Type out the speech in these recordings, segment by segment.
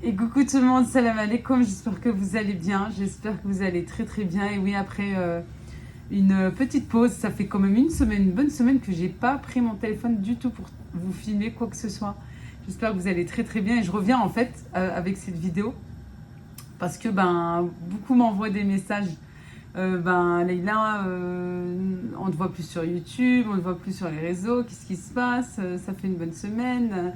Et coucou tout le monde, salam alaikum, j'espère que vous allez bien, j'espère que vous allez très très bien. Et oui, après une petite pause, ça fait quand même une semaine, une bonne semaine que j'ai pas pris mon téléphone du tout pour vous filmer quoi que ce soit. J'espère que vous allez très très bien et je reviens en fait avec cette vidéo parce que beaucoup m'envoient des messages. Leïla, on ne te voit plus sur YouTube, on ne te voit plus sur les réseaux, qu'est-ce qui se passe? Ça fait une bonne semaine.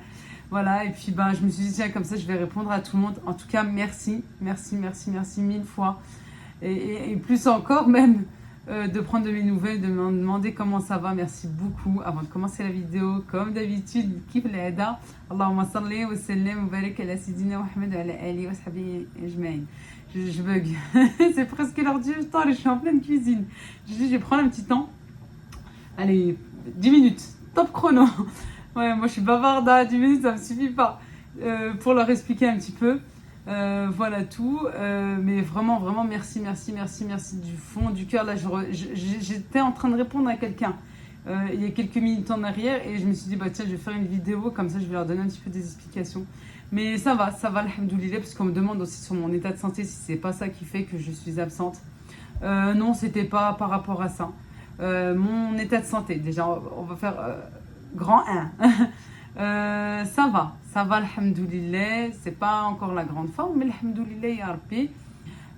Voilà, et puis je me suis dit, tiens, comme ça, je vais répondre à tout le monde. En tout cas, merci, merci, merci, merci mille fois. Et plus encore, même, de prendre de mes nouvelles, de me demander comment ça va. Merci beaucoup. Avant de commencer la vidéo, comme d'habitude, kif l'aida. Allahumma salli wa sallim wa barik ala Sidina Muhammad wa ala ali wa sahbihi ajma'in. Je bug. C'est presque l'heure du temps, je suis en pleine cuisine. Je dis, je vais prendre un petit temps. Allez, 10 minutes, top chrono. Ouais, moi je suis bavarde, à 10 minutes ça me suffit pas pour leur expliquer un petit peu. Voilà tout. Mais vraiment, vraiment, merci, merci, merci, merci du fond du cœur. Là, j'étais en train de répondre à quelqu'un il y a quelques minutes en arrière et je me suis dit, tiens, je vais faire une vidéo, comme ça je vais leur donner un petit peu des explications. Mais ça va, alhamdoulilah, parce qu'on me demande aussi sur mon état de santé si c'est pas ça qui fait que je suis absente. Non, c'était pas par rapport à ça. Mon état de santé, déjà, on va faire grand 1. Ça va, alhamdoulilah. C'est pas encore la grande forme, mais alhamdoulilah, ya Rabbi.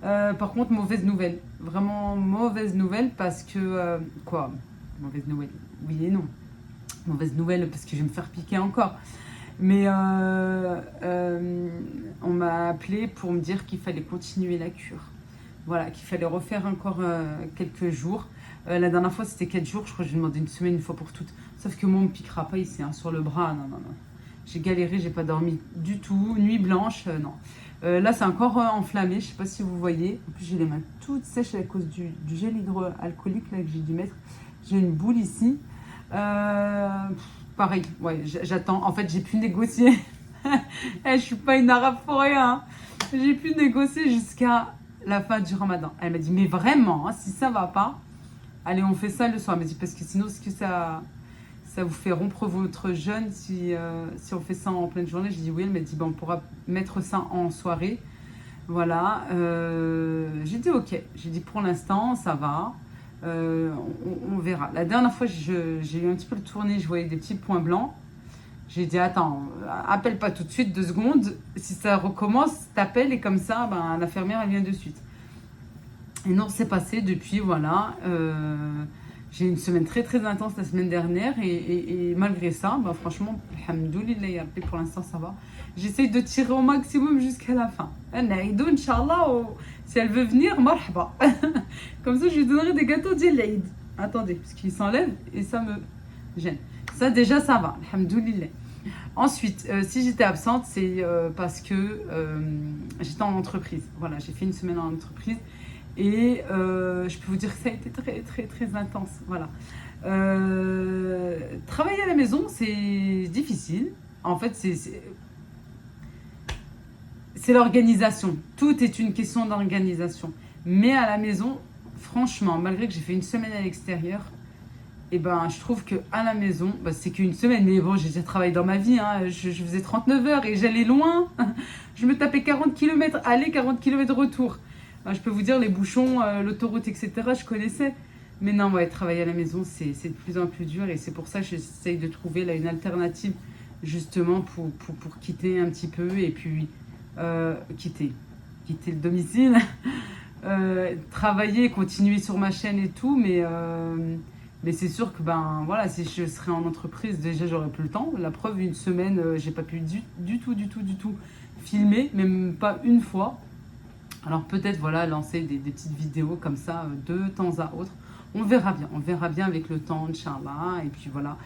Par contre, mauvaise nouvelle. Vraiment mauvaise nouvelle parce que... quoi? Mauvaise nouvelle? Oui et non. Mauvaise nouvelle parce que je vais me faire piquer encore. Mais on m'a appelé pour me dire qu'il fallait continuer la cure. Voilà, qu'il fallait refaire encore quelques jours. La dernière fois, c'était 4 jours. Je crois que j'ai demandé une semaine, une fois pour toutes. Sauf que moi, on ne me piquera pas ici, sur le bras. Non, non, non. J'ai galéré, j'ai pas dormi du tout. Nuit blanche, non. Là, c'est encore enflammé. Je sais pas si vous voyez. En plus, j'ai les mains toutes sèches à cause du gel hydroalcoolique là, que j'ai dû mettre. J'ai une boule ici. Pareil, ouais, j'attends. En fait, j'ai pu négocier. Je suis pas une arabe pour rien. Hein. J'ai pu négocier jusqu'à la fin du ramadan. Elle m'a dit, mais vraiment, si ça va pas, allez, on fait ça le soir. Elle m'a dit, parce que sinon, est-ce que ça vous fait rompre votre jeûne si on fait ça en pleine journée? J'ai dit oui. Elle m'a dit, on pourra mettre ça en soirée. Voilà. J'ai dit ok. J'ai dit pour l'instant, ça va. On verra. La dernière fois, j'ai eu un petit peu le tourné, je voyais des petits points blancs. J'ai dit, attends, appelle pas tout de suite, 2 secondes. Si ça recommence, t'appelles et comme ça, l'infirmière, elle vient de suite. Et non, c'est passé depuis, voilà. J'ai eu une semaine très très intense la semaine dernière et malgré ça, franchement, alhamdoulilah, pour l'instant ça va. J'essaye de tirer au maximum jusqu'à la fin. Naïdou, Inch'Allah, si elle veut venir, marhaba. Comme ça, je lui donnerai des gâteaux d'Eid. Attendez, parce qu'il s'enlève et ça me gêne. Ça déjà, ça va, alhamdoulilah. Ensuite, si j'étais absente, c'est parce que j'étais en entreprise. Voilà, j'ai fait une semaine en entreprise. Et je peux vous dire que ça a été très très très intense. Voilà. Travailler à la maison, c'est difficile. En fait, c'est l'organisation. Tout est une question d'organisation. Mais à la maison, franchement, malgré que j'ai fait une semaine à l'extérieur, je trouve qu'à la maison, c'est qu'une semaine. Mais bon, j'ai déjà travaillé dans ma vie. Hein. Je faisais 39 heures et j'allais loin. Je me tapais 40 km aller, 40 km retour. Je peux vous dire, les bouchons, l'autoroute, etc., je connaissais. Mais non, travailler à la maison, c'est de plus en plus dur. Et c'est pour ça que j'essaye de trouver là, une alternative, justement, pour quitter un petit peu. Et puis, quitter le domicile. Travailler, continuer sur ma chaîne et tout. Mais c'est sûr que, si je serais en entreprise, déjà, j'aurais plus le temps. La preuve, une semaine, j'ai pas pu du tout filmer, même pas une fois. Alors peut-être lancer des petites vidéos comme ça de temps à autre. On verra bien avec le temps, Inch'Allah. Et puis voilà.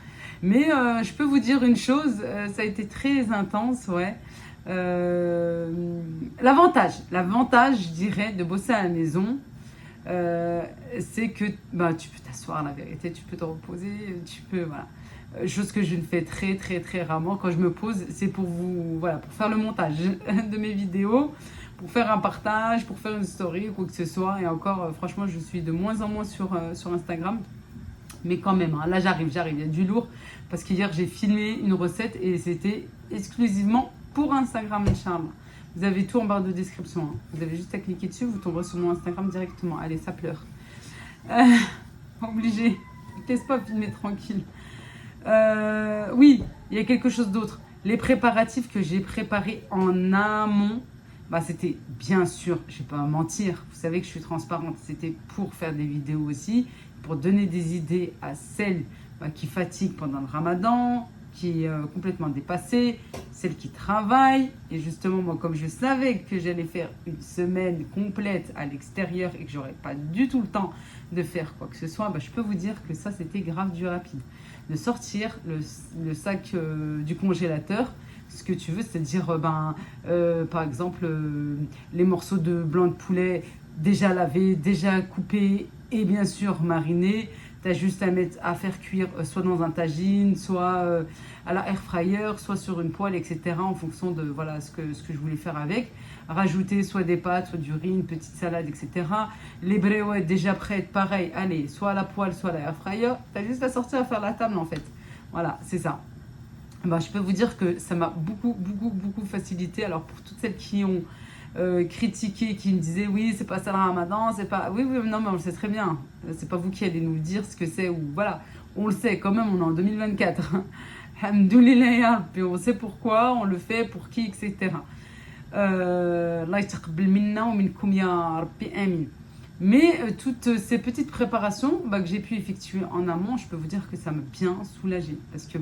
Mais je peux vous dire une chose, ça a été très intense, ouais. L'avantage, je dirais, de bosser à la maison, c'est que tu peux t'asseoir, la vérité, tu peux te reposer, tu peux, voilà. Chose que je ne fais très très très rarement quand je me pose, c'est pour pour faire le montage de mes vidéos, pour faire un partage, pour faire une story ou quoi que ce soit. Et encore, franchement, je suis de moins en moins sur Instagram. Mais quand même, là j'arrive, il y a du lourd. Parce qu'hier, j'ai filmé une recette et c'était exclusivement pour Instagram, Inch'Allah. Vous avez tout en barre de description. Hein. Vous avez juste à cliquer dessus, vous tomberez sur mon Instagram directement. Allez, ça pleure. Obligé. Laisse pas filmer tranquille. Oui, il y a quelque chose d'autre. Les préparatifs que j'ai préparés en amont, bah, c'était bien sûr, je ne vais pas mentir, vous savez que je suis transparente, c'était pour faire des vidéos aussi, pour donner des idées à celles qui fatiguent pendant le ramadan, qui est complètement dépassée, celles qui travaillent. Et justement, moi, comme je savais que j'allais faire une semaine complète à l'extérieur et que j'aurais pas du tout le temps de faire quoi que ce soit, bah, je peux vous dire que ça, c'était grave du rapide. De sortir le sac du congélateur, ce que tu veux, c'est-à-dire, par exemple, les morceaux de blanc de poulet déjà lavés, déjà coupés et bien sûr marinés. Tu as juste à faire cuire soit dans un tagine, soit à la air fryer, soit sur une poêle, etc. En fonction de voilà, ce que je voulais faire avec. Rajouter soit des pâtes, soit du riz, une petite salade, etc. Les bréouettes déjà prêtes, pareil, allez, soit à la poêle, soit à la air fryer. Tu as juste à sortir à faire la table en fait. Voilà, c'est ça. Ben, je peux vous dire que ça m'a beaucoup facilité. Alors pour toutes celles qui ont critiqué, qui me disaient oui, c'est pas ça le ramadan, c'est pas. Oui, non, mais on le sait très bien. C'est pas vous qui allez nous le dire ce que c'est, ou voilà, on le sait quand même, on est en 2024. Alhamdoulilah, puis on sait pourquoi, on le fait, pour qui, etc. Allah yataqabbal minna wa minkum ya Rabbi amin. Mais toutes ces petites préparations que j'ai pu effectuer en amont, je peux vous dire que ça m'a bien soulagée. Parce que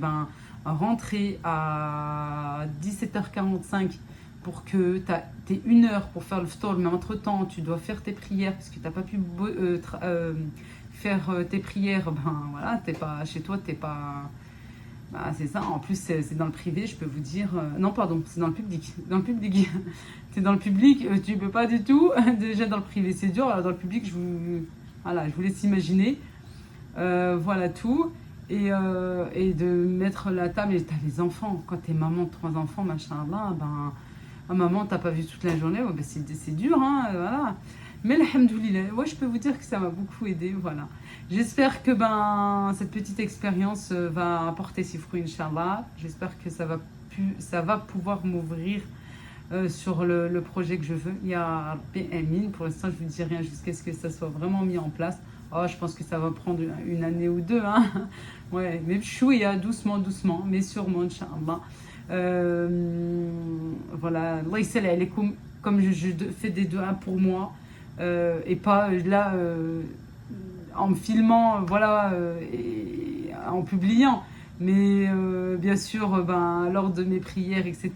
rentrer à 17h45 pour que tu aies 1 heure pour faire le ftour, mais entre-temps, tu dois faire tes prières parce que tu n'as pas pu faire tes prières. Voilà, t'es pas chez toi, t'es pas... c'est ça, en plus c'est dans le privé, je peux vous dire... non, pardon, c'est dans le public. Dans le public, tu es dans le public, tu peux pas du tout. Déjà dans le privé, c'est dur. Alors dans le public, je vous laisse imaginer. Voilà tout. Et de mettre la table, et t'as les enfants. Quand t'es maman de 3 enfants, machallah, maman, t'as pas vu toute la journée, c'est dur, hein, voilà. Mais alhamdoulilah, ouais, je peux vous dire que ça m'a beaucoup aidé, voilà. J'espère que cette petite expérience va apporter ses fruits, Inch'Allah. J'espère que ça va pouvoir m'ouvrir sur le projet que je veux. Il y a Amin. Pour l'instant, je vous dis rien jusqu'à ce que ça soit vraiment mis en place. Oh, je pense que ça va prendre 1 année ou 2, hein. Ouais, mais chouïa, doucement, mais sûrement, Inch'Allah. Voilà, Allah yissala alaykoum, comme je fais des doigts pour moi, et pas là en me filmant, voilà, et en publiant, mais bien sûr, lors de mes prières, etc.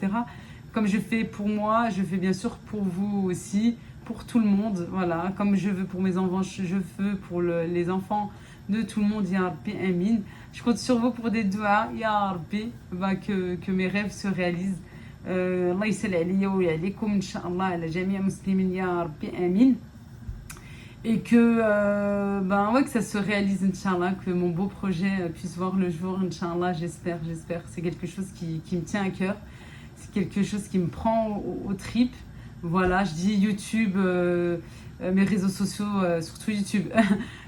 Comme je fais pour moi, je fais bien sûr pour vous aussi, pour tout le monde, voilà, comme je veux pour mes enfants, je veux pour les enfants de tout le monde, Ya Rabbi Amin. Je compte sur vous pour des doigts, Ya Rabbi, que mes rêves se réalisent. Allah yissala alayya wa alaykoum, Inch'Allah, ala jamia muslimin, Ya Rabbi Amin. Et que ça se réalise, Inch'Allah, que mon beau projet puisse voir le jour, Inch'Allah, j'espère. C'est quelque chose qui me tient à cœur, c'est quelque chose qui me prend aux tripes. Voilà, je dis YouTube, mes réseaux sociaux, surtout YouTube,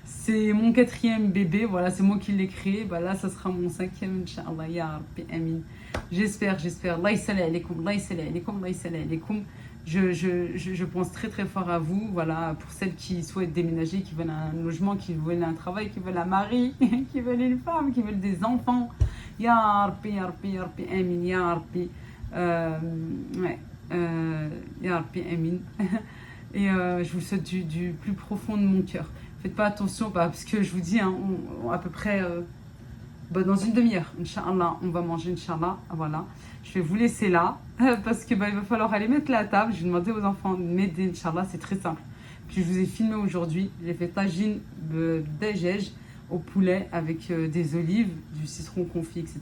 c'est mon 4e bébé, voilà, c'est moi qui l'ai créé. Là, ça sera mon 5e, Inch'Allah, Ya Rabbi Amin. J'espère. Allah yissala alaykoum, Allah yissala alaykoum, Allah yissala alaykoum. Je pense très fort à vous, voilà, pour celles qui souhaitent déménager, qui veulent un logement, qui veulent un travail, qui veulent un mari, qui veulent une femme, qui veulent des enfants. Ya Rabbi, Ya Rabbi, Ya Rabbi Amin, Ya Rabbi. Ouais. Ya Rabbi Amin. Et je vous le souhaite du plus profond de mon cœur. Faites pas attention, parce que je vous dis, hein, à peu près dans 1 demi-heure, Inch'Allah, on va manger, Inch'Allah. Voilà. Je vais vous laisser là, parce que il va falloir aller mettre la table. Je vais demander aux enfants de m'aider, Inch'Allah, c'est très simple. Puis je vous ai filmé aujourd'hui. J'ai fait tagine dégège au poulet avec des olives, du citron confit, etc.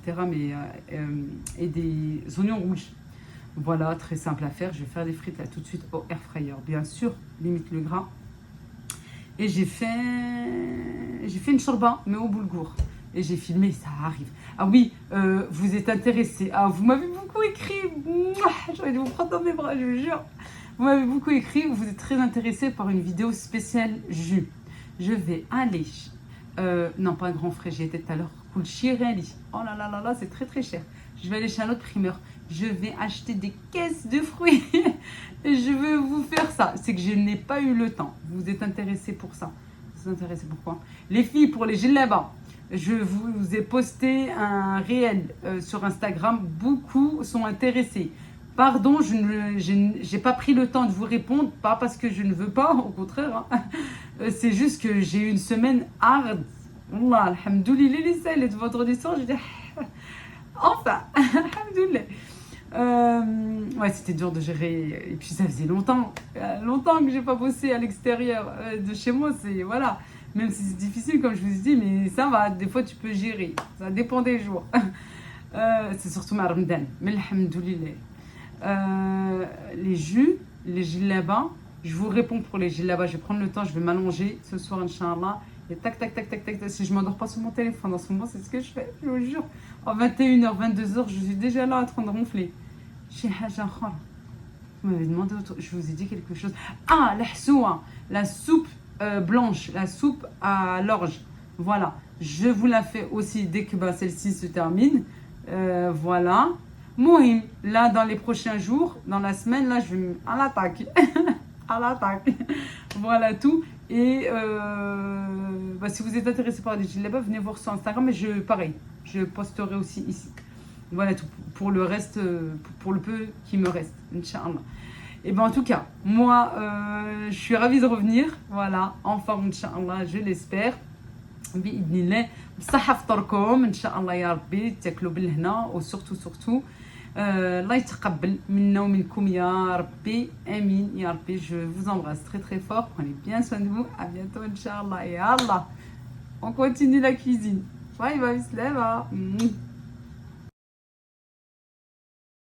Et des oignons rouges. Voilà, très simple à faire. Je vais faire des frites là tout de suite au air fryer. Bien sûr, limite le gras. Et j'ai fait une shorba, mais au boulgour. Et j'ai filmé, ça arrive. Ah oui, vous êtes intéressés. Ah, vous m'avez beaucoup écrit. J'aurais dû vous prendre dans mes bras, je vous jure. Vous m'avez beaucoup écrit. Vous êtes très intéressés par une vidéo spéciale jus. Je vais aller... non, pas un grand frais, j'y étais tout à l'heure. Cool Chirelli. Oh là, c'est très cher. Je vais aller chez un autre primeur. Je vais acheter des caisses de fruits. Et je veux vous faire ça. C'est que je n'ai pas eu le temps. Vous êtes intéressés pour ça. Vous êtes intéressés pourquoi? Les filles, pour les djellabas, je vous ai posté un réel sur Instagram. Beaucoup sont intéressés. Pardon, je n'ai pas pris le temps de vous répondre. Pas parce que je ne veux pas, au contraire. Hein. C'est juste que j'ai eu une semaine hard. Wallah, alhamdoulilah, les salles de votre audition. Je dis, enfin, alhamdoulilah. Ouais, c'était dur de gérer. Et puis ça faisait longtemps que j'ai pas bossé à l'extérieur de chez moi. C'est voilà, même si c'est difficile, comme je vous ai dit, mais ça va. Des fois, tu peux gérer. Ça dépend des jours. C'est surtout ma Ramadan. Mais alhamdoulilah. Les jus, les djellabas. Je vous réponds pour les djellabas. Je vais prendre le temps. Je vais m'allonger ce soir, Inch'Allah. Et tac, tac, tac, tac, tac, tac. Si je m'endors pas sur mon téléphone en ce moment, c'est ce que je fais. Je vous jure. En 21h, 22h, je suis déjà là en train de ronfler. Chez Haja Khara. Vous m'avez demandé autre... Je vous ai dit quelque chose. Ah, la soupe blanche, la soupe à l'orge. Voilà. Je vous la fais aussi dès que celle-ci se termine. Voilà. Mohim, là, dans les prochains jours, dans la semaine, là, je vais à l'attaque. À l'attaque. Voilà tout. Et si vous êtes intéressé par les djellabas, venez voir sur Instagram. Mais pareil, je posterai aussi ici. Voilà tout pour le reste, pour le peu qui me reste, Inch'Allah. Et ben en tout cas, moi, je suis ravie de revenir. Voilà, enfin, Inch'Allah, je l'espère. بإذن الله بصحة فطوركم إن شاء الله يا ربي تاكلوا بالهنا وسورتو الله يتقبل منا ومنكم يا ربي آمين يا ربي. Je vous embrasse très très fort. Prenez bien soin de vous. À bientôt Inch'Allah. Et Allah, on continue la cuisine. Bye bye, slava.